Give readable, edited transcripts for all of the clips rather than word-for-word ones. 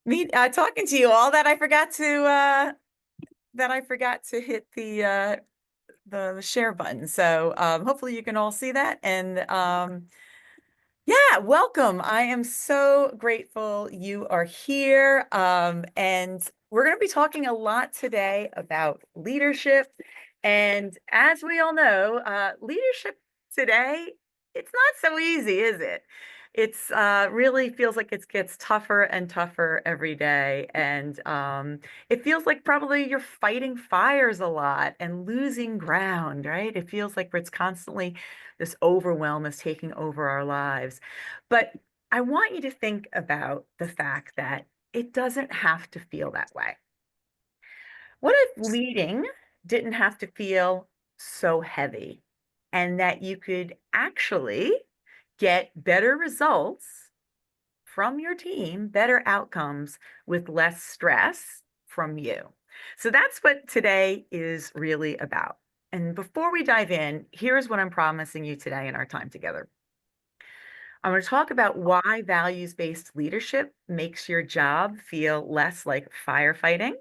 Me talking to you all that I forgot to hit the share button. So hopefully you can all see that. And yeah, welcome. I am so grateful you are here. And we're going to be talking a lot today about leadership. And as we all know, leadership today, it's not so easy, is it? It's really feels like it gets tougher and tougher every day. And it feels like probably you're fighting fires a lot and losing ground, right? It feels like it's constantly this overwhelm is taking over our lives. But I want you to think about the fact that it doesn't have to feel that way. What if leading didn't have to feel so heavy and that you could actually get better results from your team, better outcomes with less stress from you? So that's what today is really about. And before we dive in, here's what I'm promising you today in our time together. I'm going to talk about why values-based leadership makes your job feel less like firefighting.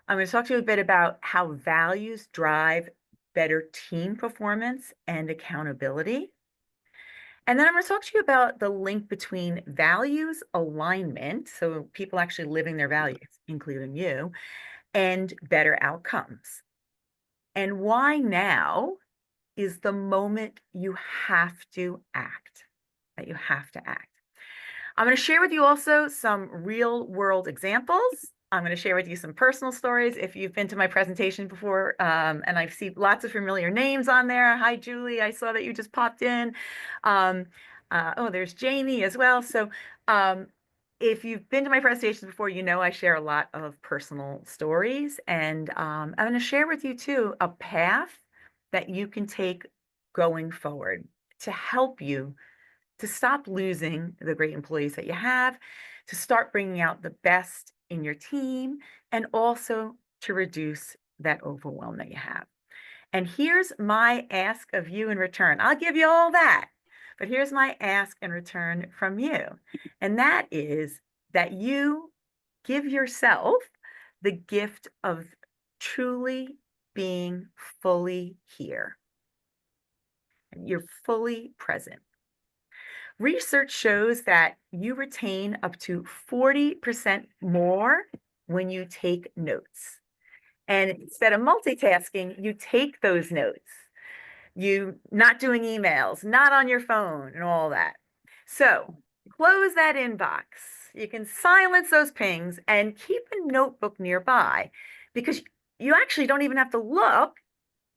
I'm going to talk to you a bit about how values drive better team performance and accountability. And then I'm going to talk to you about the link between values alignment, so people actually living their values, including you, and better outcomes. And why now is the moment you have to act, that you have to act. I'm going to share with you also some real world examples. I'm going to share with you some personal stories. If you've been to my presentation before, and I see lots of familiar names on there. Hi, Julie. I saw that you just popped in. Um, oh, there's Jamie as well. So if you've been to my presentations before, you know I share a lot of personal stories. And I'm going to share with you too a path that you can take going forward to help you to stop losing the great employees that you have, to start bringing out the best in your team, and also to reduce that overwhelm that you have. And here's my ask of you in return. I'll give you all that, but here's my ask in return from you. And that is that you give yourself the gift of truly being fully here. And you're fully present. Research shows that you retain up to 40% more when you take notes. And instead of multitasking, you take those notes. You not doing emails, not on your phone, and all that. So close that inbox. You can silence those pings and keep a notebook nearby because you actually don't even have to look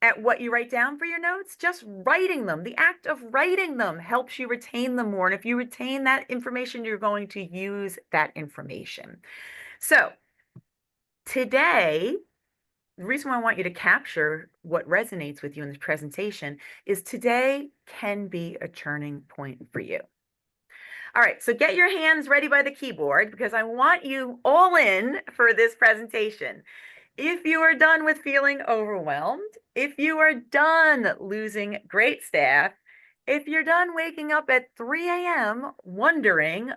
at what you write down for your notes. Just writing them, the act of writing them helps you retain them more. And if you retain that information, you're going to use that information. So today, the reason why I want you to capture what resonates with you in this presentation is today can be a turning point for you. All right, so get your hands ready by the keyboard because I want you all in for this presentation. If you are done with feeling overwhelmed, if you are done losing great staff, if you're done waking up at 3 a.m. wondering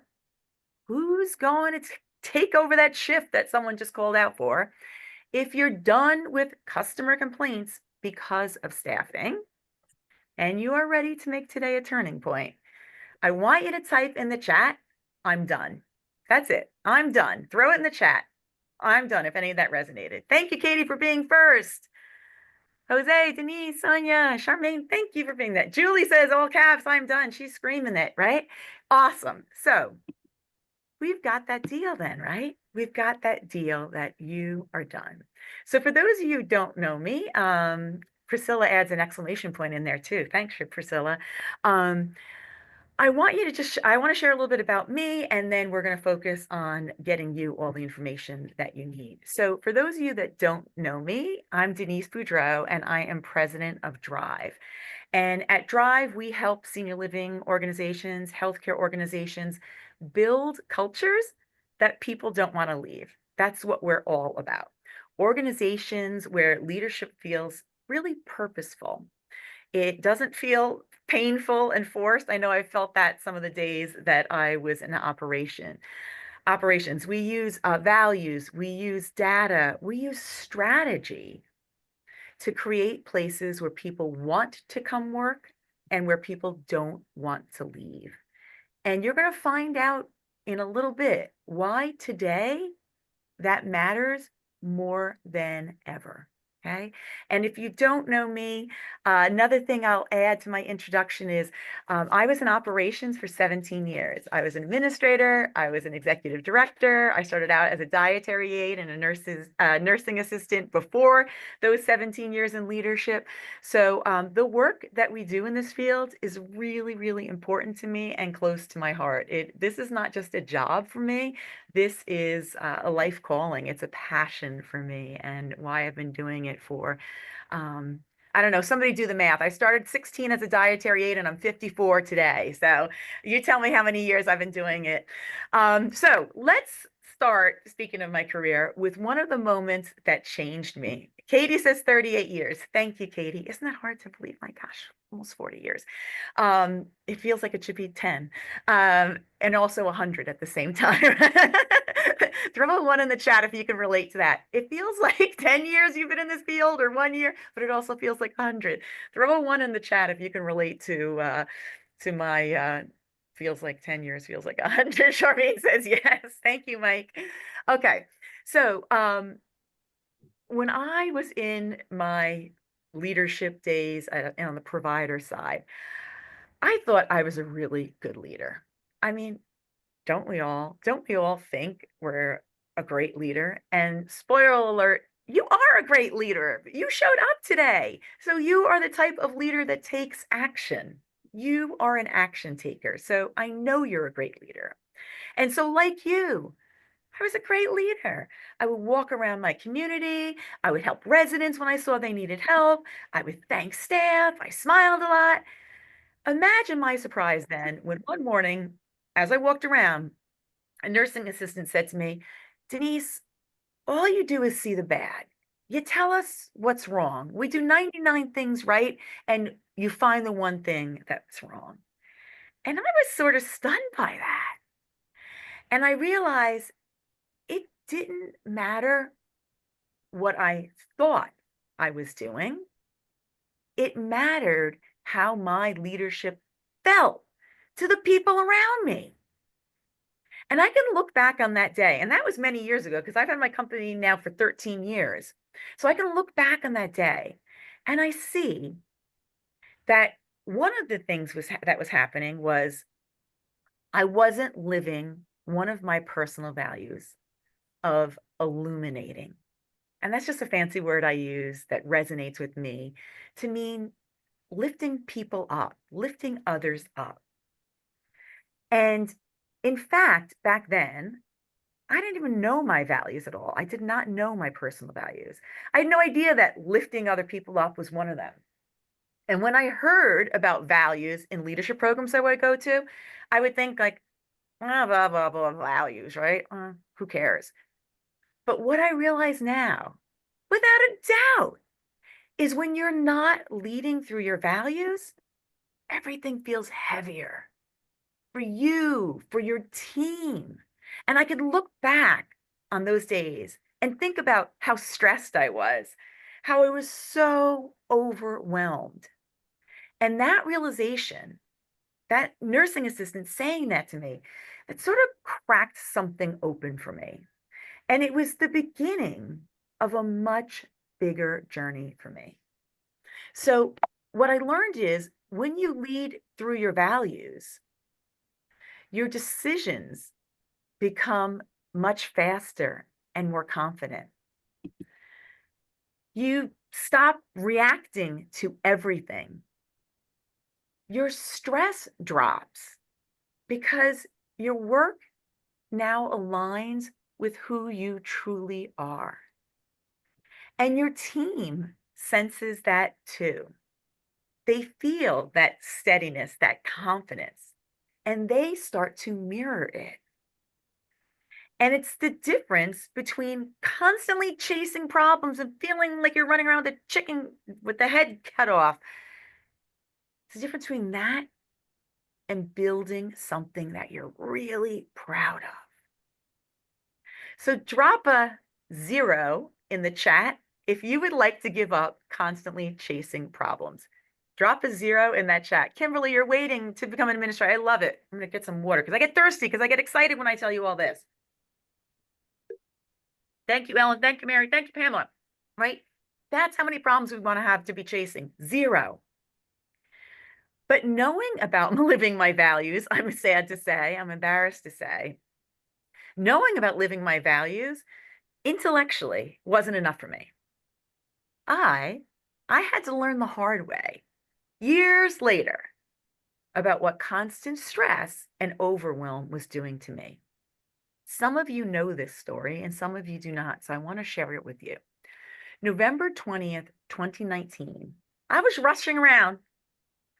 who's going to take over that shift that someone just called out for, if you're done with customer complaints because of staffing, and you are ready to make today a turning point, I want you to type in the chat, I'm done. That's it. I'm done. Throw it in the chat. I'm done if any of that resonated. Thank you, Katie, for being first. Jose, Denise, Sonia, Charmaine, thank you for being that. Julie says, all caps, I'm done. She's screaming it, right? Awesome. So we've got that deal then, right? We've got that deal that you are done. So for those of you who don't know me, Priscilla adds an exclamation point in there too. Thanks, Priscilla. I want you to I want to share a little bit about me, and then we're going to focus on getting you all the information that you need. So for those of you that don't know me, I'm Denise Boudreau, and I am president of Drive. And at Drive, we help senior living organizations, healthcare organizations build cultures that people don't want to leave. That's what we're all about. Organizations where leadership feels really purposeful. It doesn't feel painful and forced. I know I felt that some of the days that I was in operation. operations, we use values, we use data, we use strategy to create places where people want to come work and where people don't want to leave. And you're going to find out in a little bit why today that matters more than ever. Okay. And if you don't know me, another thing I'll add to my introduction is I was in operations for 17 years. I was an administrator. I was an executive director. I started out as a dietary aide and a nursing assistant before those 17 years in leadership. So the work that we do in this field is really, really important to me and close to my heart. This is not just a job for me. This is a life calling. It's a passion for me and why I've been doing it for, um, I don't know, somebody do the math. I started 16 as a dietary aide and I'm 54 today. So you tell me how many years I've been doing it. So let's start, speaking of my career, with one of the moments that changed me. Katie says 38 years. Thank you, Katie. Isn't that hard to believe? My gosh, almost 40 years. It feels like it should be 10. And also 100 at the same time. Throw a one in the chat if you can relate to that. It feels like 10 years you've been in this field or 1 year, but it also feels like 100. Throw a one in the chat if you can relate to my feels like 10 years, feels like 100. Charmaine says yes. Thank you, Mike. Okay. So when I was in my leadership days on the provider side, I thought I was a really good leader. I mean, don't we all? Don't we all think we're a great leader? And spoiler alert, you are a great leader. You showed up today. So you are the type of leader that takes action. You are an action taker. So I know you're a great leader. And so, like you, I was a great leader. I would walk around my community. I would help residents when I saw they needed help. I would thank staff. I smiled a lot. Imagine my surprise then when one morning, as I walked around, a nursing assistant said to me, Denise, all you do is see the bad. You tell us what's wrong. We do 99 things right, and you find the one thing that's wrong. And I was sort of stunned by that. And I realized it didn't matter what I thought I was doing, it mattered how my leadership felt to the people around me. And I can look back on that day, and that was many years ago because I've had my company now for 13 years. So I can look back on that day and I see that one of the things that was happening was I wasn't living one of my personal values of illuminating. And that's just a fancy word I use that resonates with me to mean lifting people up, lifting others up. And in fact, back then, I didn't even know my values at all. I did not know my personal values. I had no idea that lifting other people up was one of them. And when I heard about values in leadership programs I would go to, I would think like, blah, blah, blah, blah, values, right? Who cares? But what I realize now, without a doubt, is when you're not leading through your values, everything feels heavier for you, for your team. And I could look back on those days and think about how stressed I was, how I was so overwhelmed. And that realization, that nursing assistant saying that to me, it sort of cracked something open for me. And it was the beginning of a much bigger journey for me. So, what I learned is when you lead through your values, your decisions become much faster and more confident. You stop reacting to everything. Your stress drops because your work now aligns with who you truly are. And your team senses that too. They feel that steadiness, that confidence, and they start to mirror it. And it's the difference between constantly chasing problems and feeling like you're running around with a chicken with the head cut off. It's the difference between that and building something that you're really proud of. So drop a 0 in the chat if you would like to give up constantly chasing problems. Drop a 0 in that chat. Kimberly, you're waiting to become an administrator. I love it. I'm going to get some water because I get thirsty because I get excited when I tell you all this. Thank you, Ellen. Thank you, Mary. Thank you, Pamela. Right? That's how many problems we want to have to be chasing. 0. But knowing about living my values, I'm sad to say, I'm embarrassed to say, knowing about living my values intellectually wasn't enough for me. I had to learn the hard way, years later, about what constant stress and overwhelm was doing to me. Some of you know this story and some of you do not, so I want to share it with you. November 20th, 2019, I was rushing around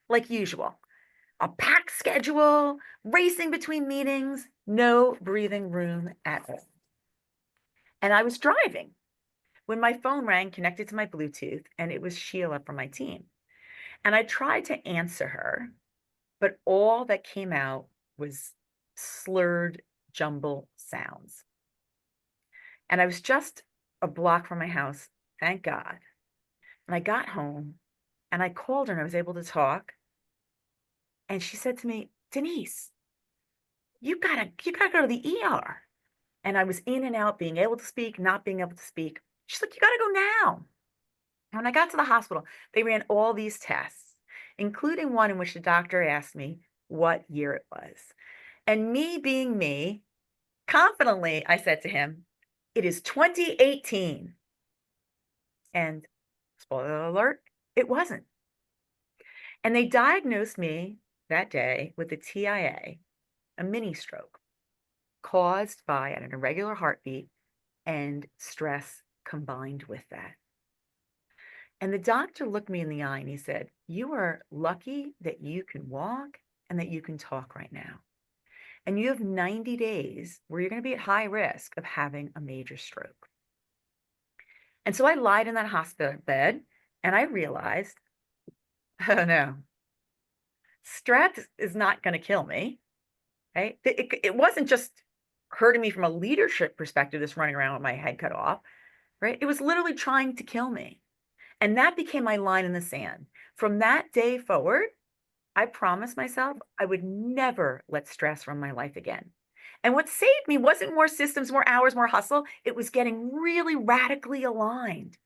like usual. A packed schedule, racing between meetings, no breathing room at all. And I was driving when my phone rang connected to my Bluetooth, and it was Sheila from my team. And I tried to answer her, but all that came out was slurred, jumble sounds. And I was just a block from my house, thank God. And I got home and I called her and I was able to talk. And she said to me, Denise, you gotta go to the ER. And I was in and out, being able to speak, not being able to speak. She's like, you gotta go now. And when I got to the hospital, they ran all these tests, including one in which the doctor asked me what year it was. And me being me, confidently, I said to him, it is 2018. And spoiler alert, it wasn't. And they diagnosed me that day with a TIA, a mini stroke, caused by an irregular heartbeat and stress combined with that. And the doctor looked me in the eye and he said, you are lucky that you can walk and that you can talk right now. And you have 90 days where you're going to be at high risk of having a major stroke. And so I lied in that hospital bed and I realized, oh no, stress is not going to kill me, right? It wasn't just hurting me from a leadership perspective, this running around with my head cut off, right? It was literally trying to kill me. And that became my line in the sand. From that day forward, I promised myself I would never let stress run my life again. And what saved me wasn't more systems, more hours, more hustle. It was getting really radically aligned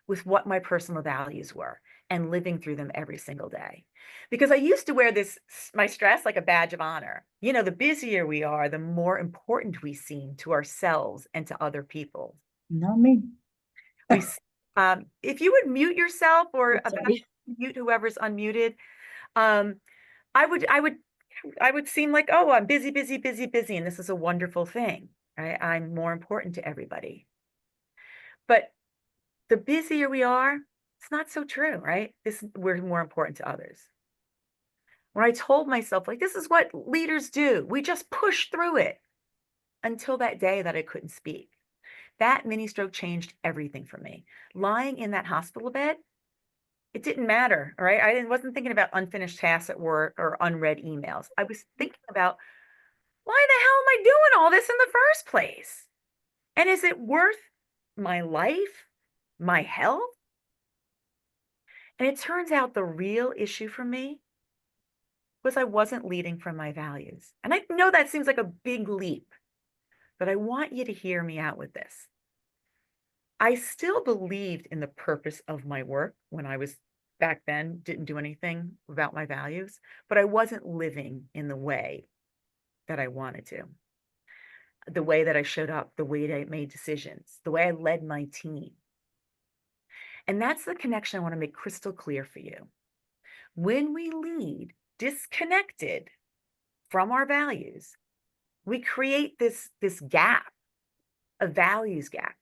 with what my personal values were and living through them every single day. Because I used to wear my stress like a badge of honor. You know, the busier we are, the more important we seem to ourselves and to other people. Not me. If you would mute yourself or mute whoever's unmuted, I would seem like, oh, I'm busy, busy, busy, busy, and this is a wonderful thing. Right? I'm more important to everybody. But the busier we are, it's not so true, right? We're more important to others. When I told myself, like, this is what leaders do, we just push through it until that day that I couldn't speak. That mini stroke changed everything for me. Lying in that hospital bed, it didn't matter, right? I wasn't thinking about unfinished tasks at work or unread emails. I was thinking about, why the hell am I doing all this in the first place? And is it worth my life, my health? And it turns out the real issue for me was I wasn't leading from my values. And I know that seems like a big leap, but I want you to hear me out with this. I still believed in the purpose of my work when I was back then, didn't do anything about my values, but I wasn't living in the way that I wanted to. The way that I showed up, the way that I made decisions, the way I led my team. And that's the connection I want to make crystal clear for you. When we lead disconnected from our values, we create this gap, a values gap.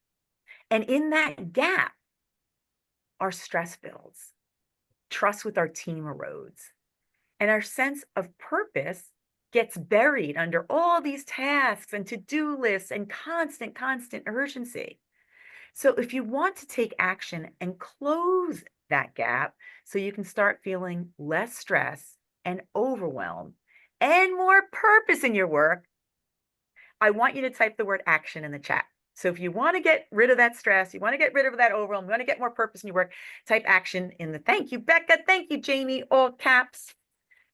And in that gap, our stress builds, trust with our team erodes, and our sense of purpose gets buried under all these tasks and to-do lists and constant urgency. So if you want to take action and close that gap so you can start feeling less stress and overwhelmed and more purpose in your work, I want you to type the word action in the chat. So if you want to get rid of that stress, you want to get rid of that overwhelm, you want to get more purpose in your work, type action in the thank you, Becca. Thank you, Jamie, all caps.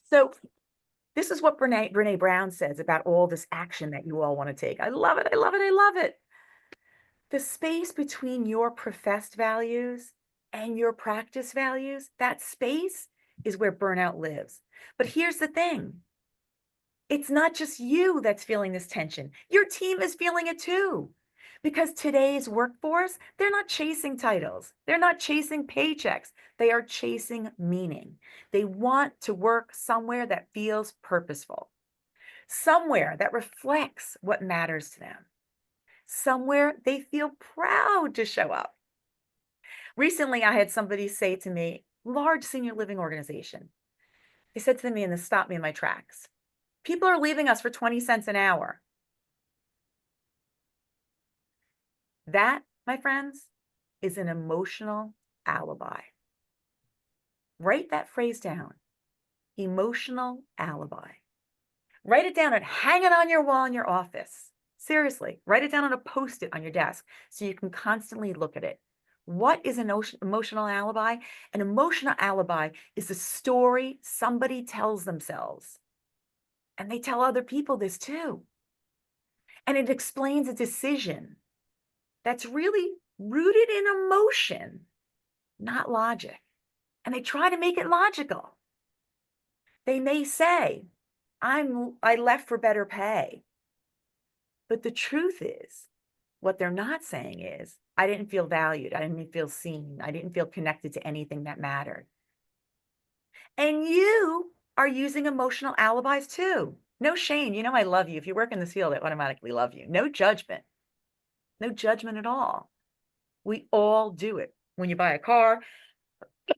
So this is what Brene Brown says about all this action that you all want to take. I love it. I love it. I love it. The space between your professed values and your practice values, that space is where burnout lives. But here's the thing. It's not just you that's feeling this tension. Your team is feeling it too. Because today's workforce, they're not chasing titles. They're not chasing paychecks. They are chasing meaning. They want to work somewhere that feels purposeful, somewhere that reflects what matters to them, somewhere they feel proud to show up. Recently, I had somebody say to me, large senior living organization, they said to me, and this stopped me in my tracks, people are leaving us for 20 cents an hour. That, my friends, is an emotional alibi. Write that phrase down. Emotional alibi. Write it down and hang it on your wall in your office. Seriously, write it down on a Post-it on your desk so you can constantly look at it. What is an emotional alibi? An emotional alibi is the story somebody tells themselves. And they tell other people this too. And it explains a decision that's really rooted in emotion, not logic. And they try to make it logical. They may say, I left for better pay. But the truth is, what they're not saying is, I didn't feel valued. I didn't feel seen. I didn't feel connected to anything that mattered. And you are using emotional alibis too. No shame. You know, I love you. If you work in this field, I automatically love you. No judgment. No judgment at all. We all do it. When you buy a car,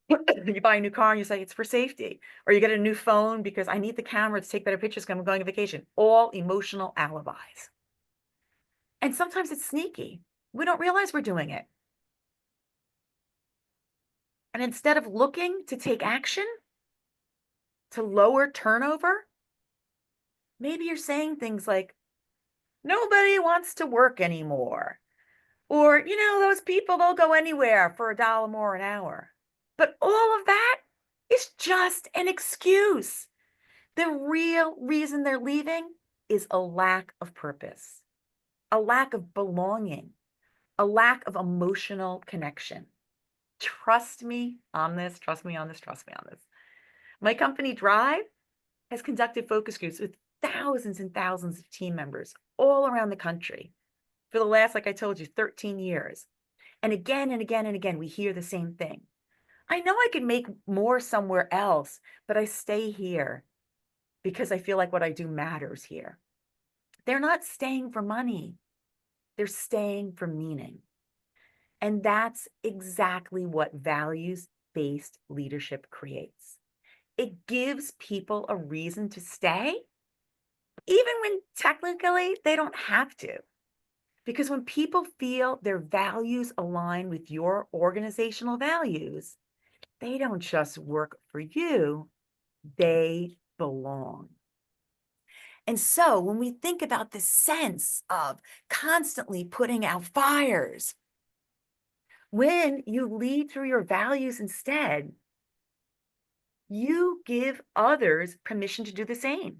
you buy a new car and you say it's for safety, or you get a new phone because I need the camera to take better pictures because I'm going on vacation. All emotional alibis. And sometimes it's sneaky. We don't realize we're doing it. And instead of looking to take action, to lower turnover, maybe you're saying things like, nobody wants to work anymore. Or, you know, those people, they'll go anywhere for $1 more an hour. But all of that is just an excuse. The real reason they're leaving is a lack of purpose, a lack of belonging, a lack of emotional connection. Trust me on this, trust me on this, trust me on this. My company, Drive, has conducted focus groups with thousands and thousands of team members all around the country for the last, like I told you, 13 years. And again and again and again, we hear the same thing. I know I could make more somewhere else, but I stay here because I feel like what I do matters here. They're not staying for money. They're staying for meaning. And that's exactly what values-based leadership creates. It gives people a reason to stay, even when technically they don't have to. Because when people feel their values align with your organizational values, they don't just work for you, they belong. And so when we think about this sense of constantly putting out fires, when you lead through your values instead, you give others permission to do the same.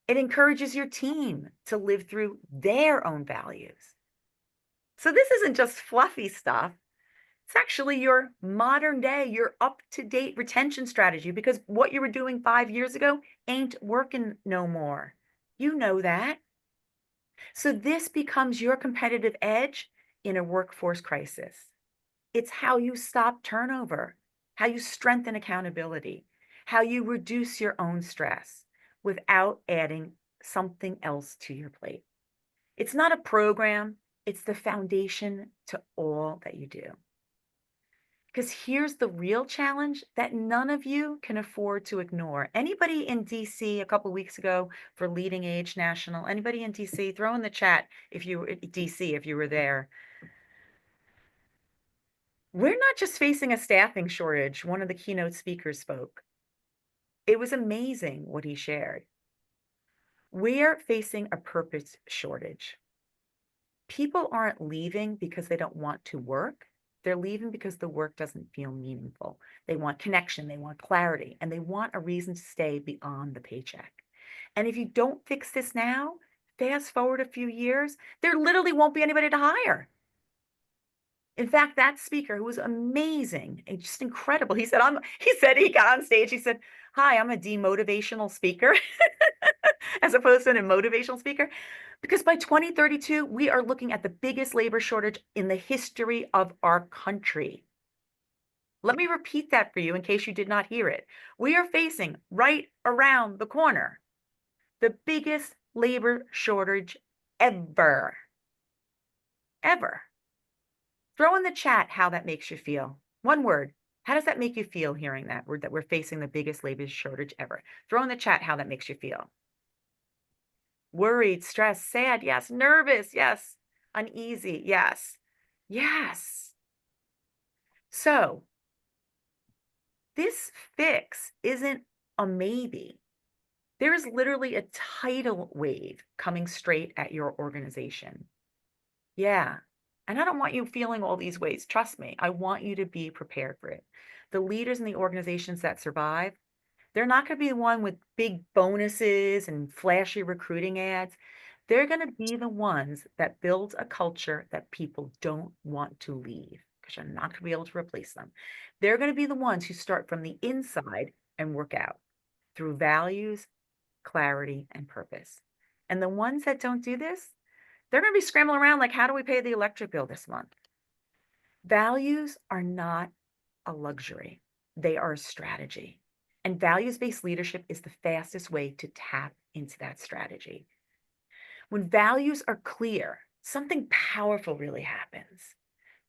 It encourages your team to live through their own values. So this isn't just fluffy stuff. It's actually your modern day, your up-to-date retention strategy, because what you were doing 5 years ago ain't working no more. You know that. So this becomes your competitive edge in a workforce crisis. It's how you stop turnover, how you strengthen accountability, how you reduce your own stress without adding something else to your plate. It's not a program, it's the foundation to all that you do. Because here's the real challenge that none of you can afford to ignore. Anybody in DC a couple weeks ago for Leading Age National, anybody in DC, throw in the chat if you were DC, if you were there. We're not just facing a staffing shortage, one of the keynote speakers spoke. It was amazing what he shared. We're facing a purpose shortage. People aren't leaving because they don't want to work. They're leaving because the work doesn't feel meaningful. They want connection, they want clarity, and they want a reason to stay beyond the paycheck. And if you don't fix this now, fast forward a few years, there literally won't be anybody to hire. In fact, that speaker who was amazing and just incredible, he said he got on stage, he said, "Hi, I'm a demotivational speaker," as opposed to a motivational speaker. Because by 2032, we are looking at the biggest labor shortage in the history of our country. Let me repeat that for you in case you did not hear it. We are facing right around the corner the biggest labor shortage ever. Ever. Throw in the chat how that makes you feel. One word. How does that make you feel hearing that word, that we're facing the biggest labor shortage ever? Throw in the chat how that makes you feel. Worried, stressed, sad, yes. Nervous, yes. Uneasy, yes. Yes. So this fix isn't a maybe. There is literally a tidal wave coming straight at your organization. Yeah. And I don't want you feeling all these ways. Trust me, I want you to be prepared for it. The leaders in the organizations that survive, they're not going to be the one with big bonuses and flashy recruiting ads. They're going to be the ones that build a culture that people don't want to leave because you're not going to be able to replace them. They're going to be the ones who start from the inside and work out through values, clarity, and purpose. And the ones that don't do this, they're going to be scrambling around like, how do we pay the electric bill this month? Values are not a luxury. They are a strategy. And values-based leadership is the fastest way to tap into that strategy. When values are clear, something powerful really happens.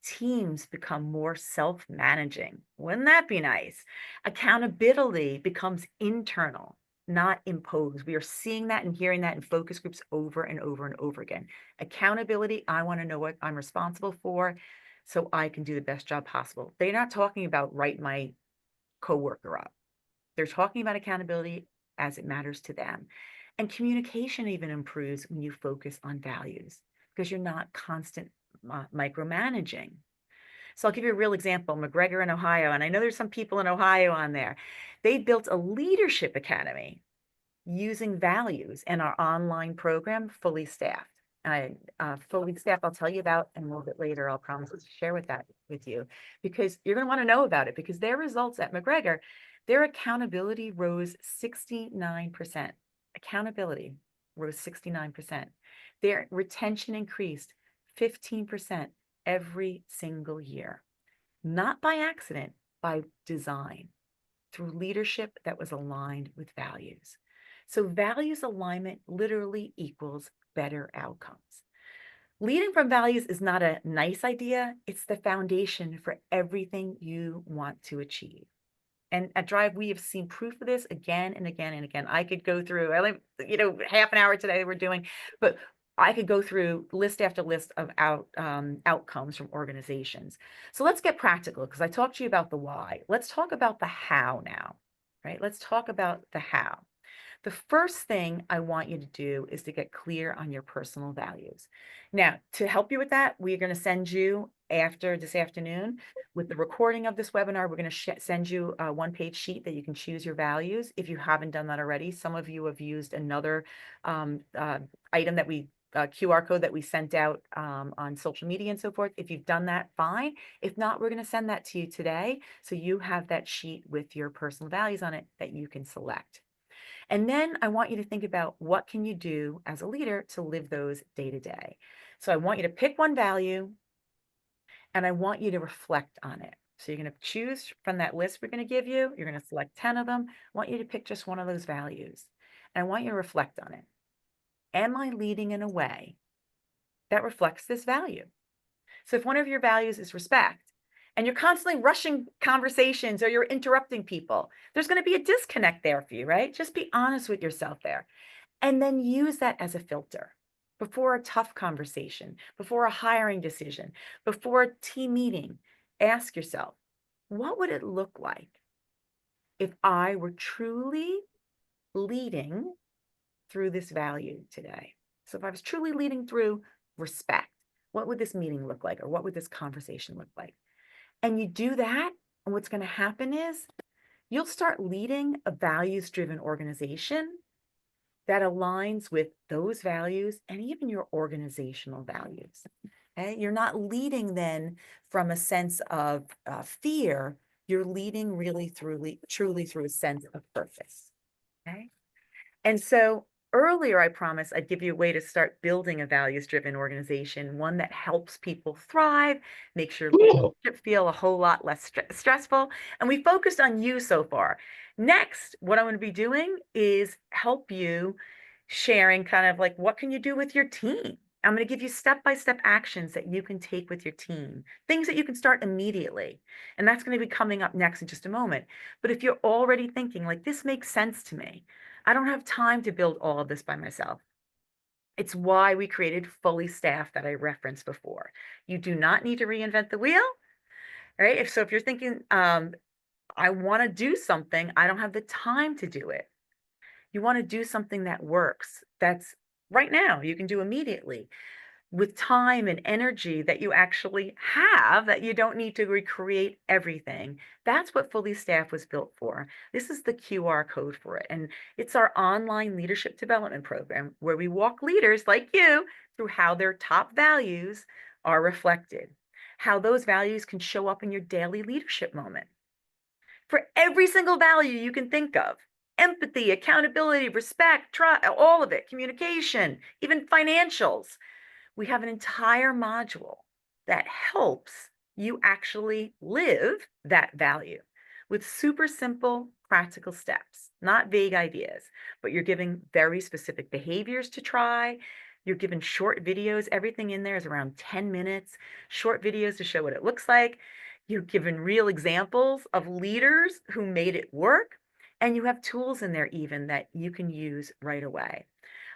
Teams become more self-managing. Wouldn't that be nice? Accountability becomes internal, not imposed. We are seeing that and hearing that in focus groups over and over and over again. Accountability, I want to know what I'm responsible for so I can do the best job possible. They're not talking about write my coworker up. They're talking about accountability as it matters to them. And communication even improves when you focus on values because you're not constant micromanaging. So I'll give you a real example, McGregor in Ohio, and I know there's some people in Ohio on there. They built a leadership academy using values in our online program, fully staffed. Fully staffed, I'll tell you about in a little bit later. I'll promise to share with you because you're going to want to know about it because their results at McGregor, their accountability rose 69%. Accountability rose 69%. Their retention increased 15% every single year, not by accident, by design, through leadership that was aligned with values. So values alignment literally equals better outcomes. Leading from values is not a nice idea. It's the foundation for everything you want to achieve. And at Drive, we have seen proof of this again and again and again. I could go through, half an hour today we're doing, but I could go through list after list of outcomes from organizations. So let's get practical because I talked to you about the why. Let's talk about the how now, right? Let's talk about the how. The first thing I want you to do is to get clear on your personal values. Now, to help you with that, we're going to send you after this afternoon with the recording of this webinar, we're going to send you a one-page sheet that you can choose your values. If you haven't done that already, some of you have used another item that we QR code that we sent out on social media and so forth. If you've done that, fine. If not, we're going to send that to you today. So you have that sheet with your personal values on it that you can select. And then I want you to think about what can you do as a leader to live those day to day. So I want you to pick one value and I want you to reflect on it. So you're going to choose from that list we're going to give you. You're going to select 10 of them. I want you to pick just one of those values. And I want you to reflect on it. Am I leading in a way that reflects this value? So if one of your values is respect, and you're constantly rushing conversations or you're interrupting people, there's going to be a disconnect there for you, right? Just be honest with yourself there. And then use that as a filter before a tough conversation, before a hiring decision, before a team meeting. Ask yourself, what would it look like if I were truly leading through this value today? So if I was truly leading through respect, What would this meeting look like? Or what would this conversation look like? And you do that, and what's going to happen is you'll start leading a values-driven organization that aligns with those values and even your organizational values. Okay? You're not leading then from a sense of fear. You're leading really truly through a sense of purpose. Okay? And so earlier, I promised I'd give you a way to start building a values-driven organization, one that helps people thrive, makes your leadership feel a whole lot less stressful. And we focused on you so far. Next, what I'm going to be doing is help you sharing kind of like what can you do with your team. I'm going to give you step-by-step actions that you can take with your team, things that you can start immediately. And that's going to be coming up next in just a moment. But if you're already thinking like, this makes sense to me, I don't have time to build all of this by myself. It's why we created fully staffed that I referenced before. You do not need to reinvent the wheel, right? If you're thinking, I want to do something, I don't have the time to do it. You want to do something that works, that's right now, you can do immediately with time and energy that you actually have, that you don't need to recreate everything. That's what Fully Staffed was built for. This is the QR code for it. And it's our online leadership development program where we walk leaders like you through how their top values are reflected, how those values can show up in your daily leadership moment. For every single value you can think of, empathy, accountability, respect, trust, all of it, communication, even financials, we have an entire module that helps you actually live that value with super simple, practical steps, not vague ideas, but you're giving very specific behaviors to try. You're given short videos. Everything in there is around 10 minutes, short videos to show what it looks like. You're given real examples of leaders who made it work. And you have tools in there even that you can use right away.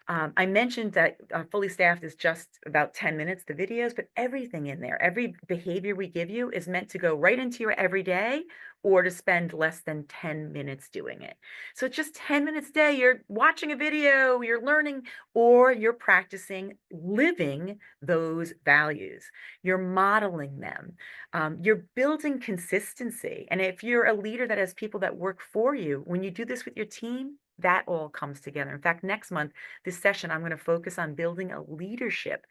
I mentioned that Fully Staffed is just about 10 minutes, the videos, but everything in there, every behavior we give you is meant to go right into your everyday or to spend less than 10 minutes doing it. So just 10 minutes a day, you're watching a video, you're learning, or you're practicing living those values. You're modeling them. You're building consistency. And if you're a leader that has people that work for you, when you do this with your team, that all comes together. In fact, next month, this session, I'm going to focus on building a leadership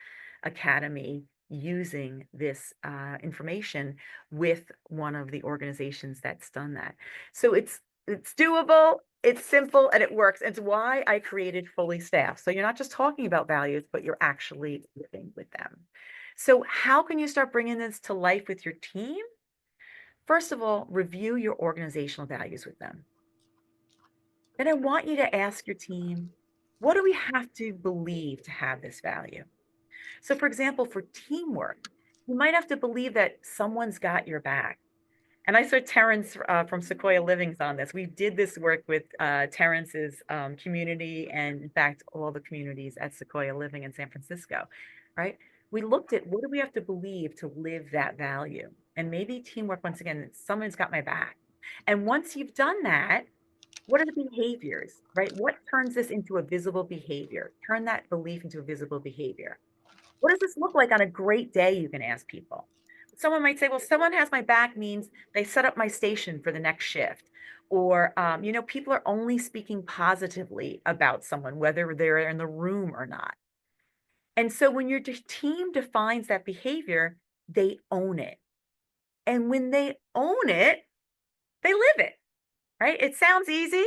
academy using this information with one of the organizations that's done that. So it's doable, it's simple, and it works. It's why I created Fully Staffed. So you're not just talking about values, but you're actually living with them. So how can you start bringing this to life with your team? First of all, review your organizational values with them. Then I want you to ask your team, what do we have to believe to have this value? So, for example, for teamwork, you might have to believe that someone's got your back. And I saw Terrence from Sequoia Livings on this. We did this work with Terrence's community and, in fact, all the communities at Sequoia Living in San Francisco, right? We looked at what do we have to believe to live that value? And maybe teamwork, once again, someone's got my back. And once you've done that, what are the behaviors, right? What turns this into a visible behavior? Turn that belief into a visible behavior. What does this look like on a great day? You can ask people. Someone might say, well, someone has my back means they set up my station for the next shift. Or, people are only speaking positively about someone, whether they're in the room or not. And so when your team defines that behavior, they own it. And when they own it, they live it, right? It sounds easy.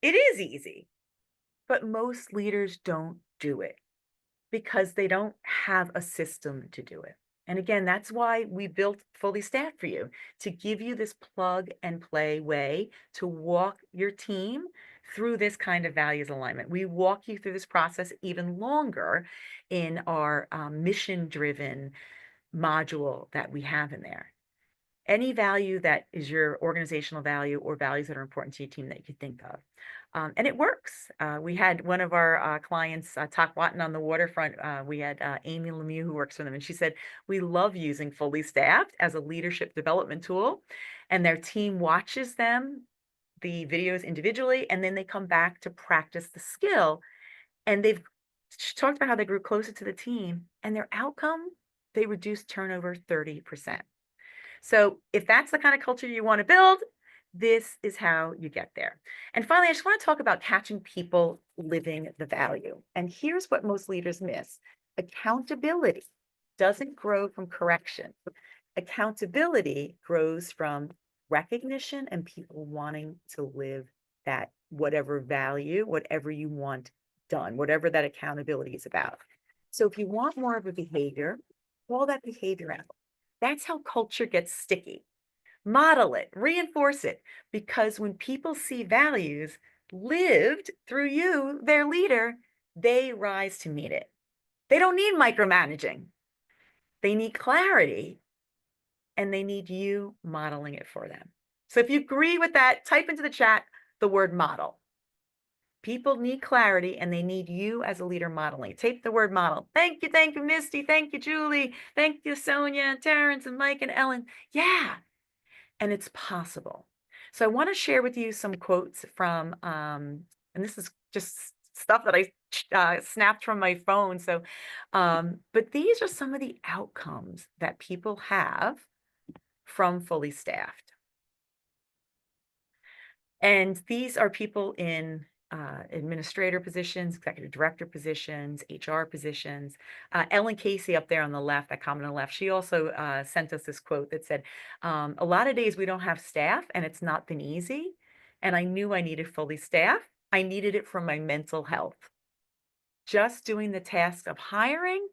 It is easy, but most leaders don't do it because they don't have a system to do it. And again, that's why we built Fully Staffed for you, to give you this plug and play way to walk your team through this kind of values alignment. We walk you through this process even longer in our mission-driven module that we have in there. Any value that is your organizational value or values that are important to your team that you could think of. And it works. We had one of our clients, Watton on the waterfront. We had Amy Lemieux who works for them, and she said, we love using Fully Staffed as a leadership development tool. And their team watches them, the videos individually, and then they come back to practice the skill. And they've She talked about how they grew closer to the team and their outcome, they reduced turnover 30%. So if that's the kind of culture you want to build, this is how you get there. And finally, I just want to talk about catching people living the value. And here's what most leaders miss. Accountability doesn't grow from correction. Accountability grows from recognition and people wanting to live that whatever value, whatever you want done, whatever that accountability is about. So if you want more of a behavior, call that behavior out. That's how culture gets sticky. Model it, reinforce it, because when people see values lived through you, their leader, they rise to meet it. They don't need micromanaging. They need clarity and they need you modeling it for them. So if you agree with that, type into the chat the word model. People need clarity and they need you as a leader modeling. Tape the word model. Thank you, Misty. Thank you, Julie. Thank you, Sonia, and Terrence, and Mike, and Ellen. Yeah, and it's possible. So I want to share with you some quotes from, and this is just stuff that I snapped from my phone. So, but these are some of the outcomes that people have from fully staffed. And these are people in administrator positions, executive director positions, HR positions. Ellen Casey up there on the left, that comment on the left, she also sent us this quote that said, a lot of days we don't have staff and it's not been easy. And I knew I needed fully staffed. I needed it for my mental health. Just doing the task of hiring,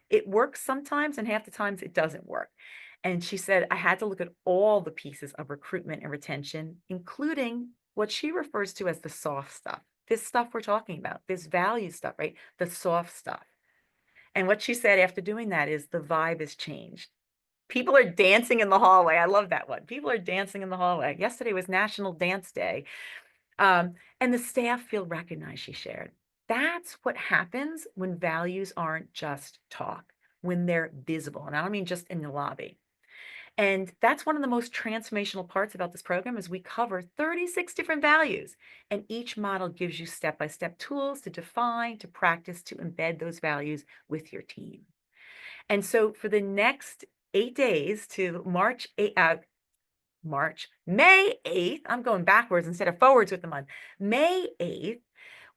it works sometimes and half the times it doesn't work. And she said, I had to look at all the pieces of recruitment and retention, including what she refers to as the soft stuff. This stuff we're talking about, this value stuff, right? The soft stuff. And what she said after doing that is the vibe has changed. People are dancing in the hallway. I love that one. People are dancing in the hallway. Yesterday was National Dance Day. And the staff feel recognized, she shared. That's what happens when values aren't just talk, when they're visible. And I don't mean just in the lobby. And that's one of the most transformational parts about this program is we cover 36 different values. And each model gives you step-by-step tools to define, to practice, to embed those values with your team. And so for the next 8 days to May 8th, I'm going backwards instead of forwards with the month. May 8th,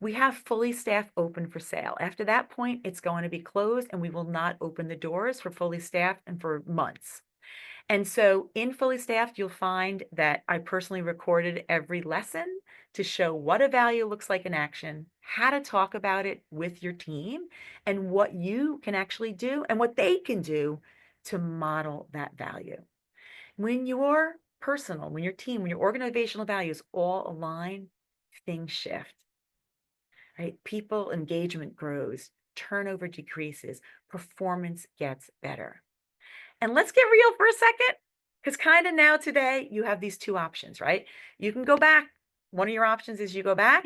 we have fully staffed open for sale. After that point, it's going to be closed and we will not open the doors for fully staffed and for months. And so in fully staffed, you'll find that I personally recorded every lesson to show what a value looks like in action, how to talk about it with your team, and what you can actually do and what they can do to model that value. When your personal, when your team, when your organizational values all align, things shift, right? People engagement grows, turnover decreases, performance gets better. And let's get real for a second, because kind of now today you have these two options, right? You can go back. One of your options is you go back.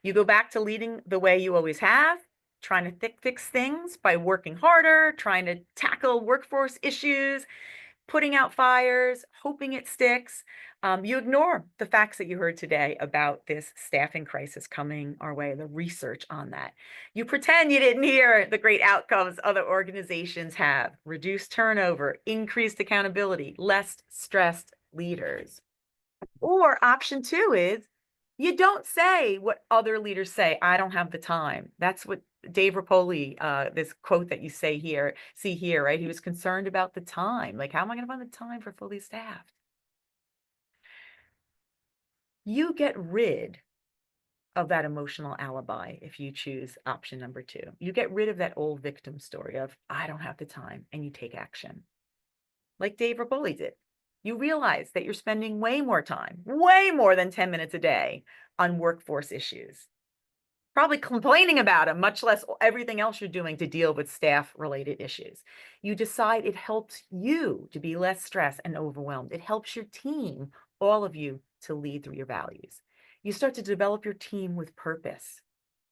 You go back to leading the way you always have, trying to fix things by working harder, trying to tackle workforce issues, putting out fires, hoping it sticks. You ignore the facts that you heard today about this staffing crisis coming our way, the research on that. You pretend you didn't hear the great outcomes other organizations have: reduced turnover, increased accountability, less stressed leaders. Or option two is you don't say what other leaders say. I don't have the time. That's what Dave Rapoli, this quote that you see here, right? He was concerned about the time. Like, how am I going to find the time for fully staffed? You get rid of that emotional alibi if you choose option number two. You get rid of that old victim story of, I don't have the time, and you take action. Like Dave Rapoli did. You realize that you're spending way more time, way more than 10 minutes a day on workforce issues. Probably complaining about them, much less everything else you're doing to deal with staff-related issues. You decide it helps you to be less stressed and overwhelmed. It helps your team, all of you, to lead through your values. You start to develop your team with purpose,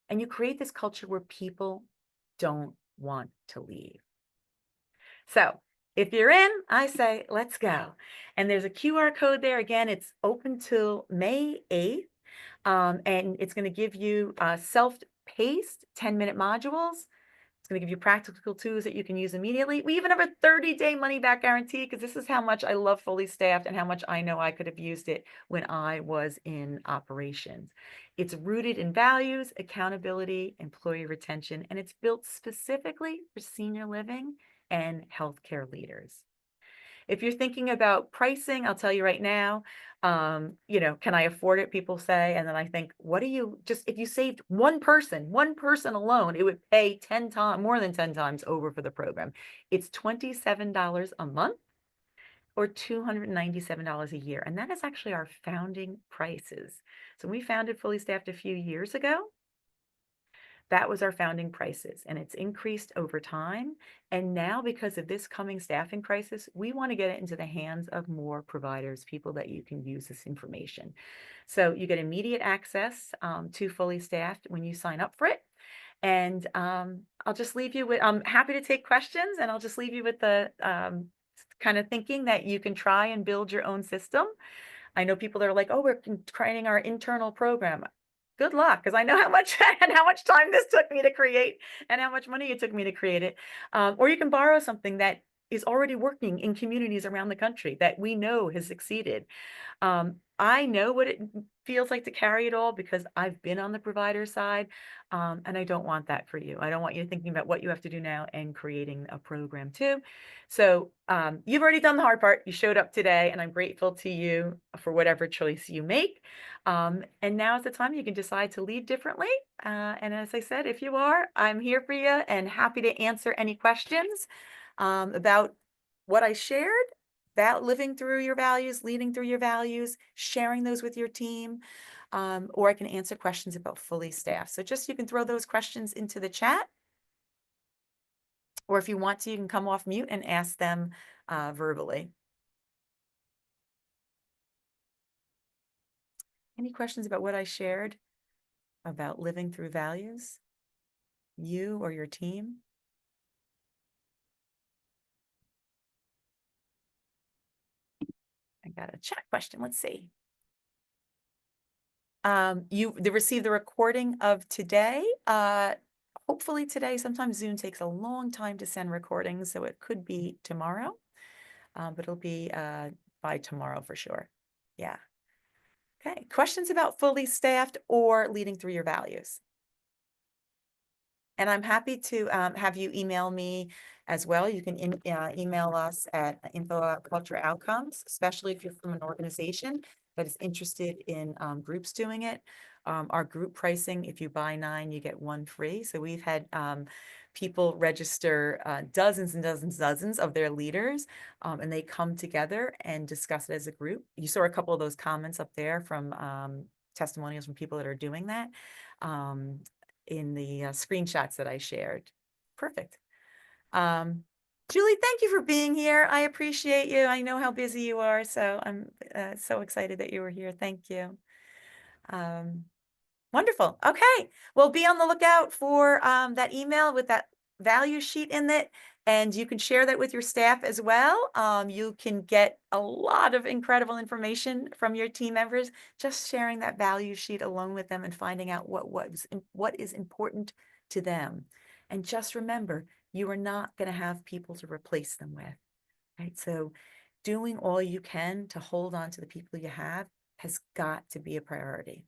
and you create this culture where people don't want to leave. So if you're in, I say, let's go. And there's a QR code there. Again, it's open till May 8th. And it's going to give you paced 10-minute modules. It's going to give you practical tools that you can use immediately. We even have a 30-day money-back guarantee because this is how much I love Fully Staffed and how much I know I could have used it when I was in operations. It's rooted in values, accountability, employee retention, and it's built specifically for senior living and healthcare leaders. If you're thinking about pricing, I'll tell you right now, can I afford it? People say, and then I think, what do you just, if you saved one person alone, it would pay 10 times, more than 10 times over for the program. It's $27 a month or $297 a year. And that is actually our founding prices. So when we founded Fully Staffed a few years ago, that was our founding prices, and it's increased over time. And now, because of this coming staffing crisis, we want to get it into the hands of more providers, people that you can use this information. So you get immediate access to Fully Staffed when you sign up for it. And I'll just leave you with, I'm happy to take questions, and I'll just leave you with the kind of thinking that you can try and build your own system. I know people that are like, oh, we're creating our internal program. Good luck, because I know how much and how much time this took me to create and how much money it took me to create it. Or you can borrow something that is already working in communities around the country that we know has succeeded. I know what it feels like to carry it all because I've been on the provider side, and I don't want that for you. I don't want you thinking about what you have to do now and creating a program too. So you've already done the hard part. You showed up today, and I'm grateful to you for whatever choice you make. And now is the time you can decide to lead differently. And as I said, if you are, I'm here for you and happy to answer any questions about what I shared, about living through your values, leading through your values, sharing those with your team, or I can answer questions about Fully Staffed. So just you can throw those questions into the chat, or if you want to, you can come off mute and ask them verbally. Any questions about what I shared about living through values, you or your team? I got a chat question. Let's see. You received the recording of today. Hopefully today. Sometimes Zoom takes a long time to send recordings, so it could be tomorrow, but it'll be by tomorrow for sure. Yeah. Okay. Questions about Fully Staffed or leading through your values? And I'm happy to have you email me as well. You can email us at info@culture outcomes, especially if you're from an organization that is interested in groups doing it. Our group pricing, if you buy 9, you get 1 free. So we've had people register dozens and dozens of their leaders, and they come together and discuss it as a group. You saw a couple of those comments up there from testimonials from people that are doing that. In the screenshots that I shared. Perfect. Julie, thank you for being here. I appreciate you. I know how busy you are, so I'm so excited that you were here. Thank you. Wonderful. Okay. Well, be on the lookout for that email with that value sheet in it. And you can share that with your staff as well. You can get a lot of incredible information from your team members, just sharing that value sheet along with them and finding out what is important to them. And just remember, you are not going to have people to replace them with, right? So doing all you can to hold on to the people you have has got to be a priority.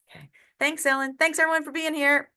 Okay. Thanks, Ellen. Thanks, everyone, for being here.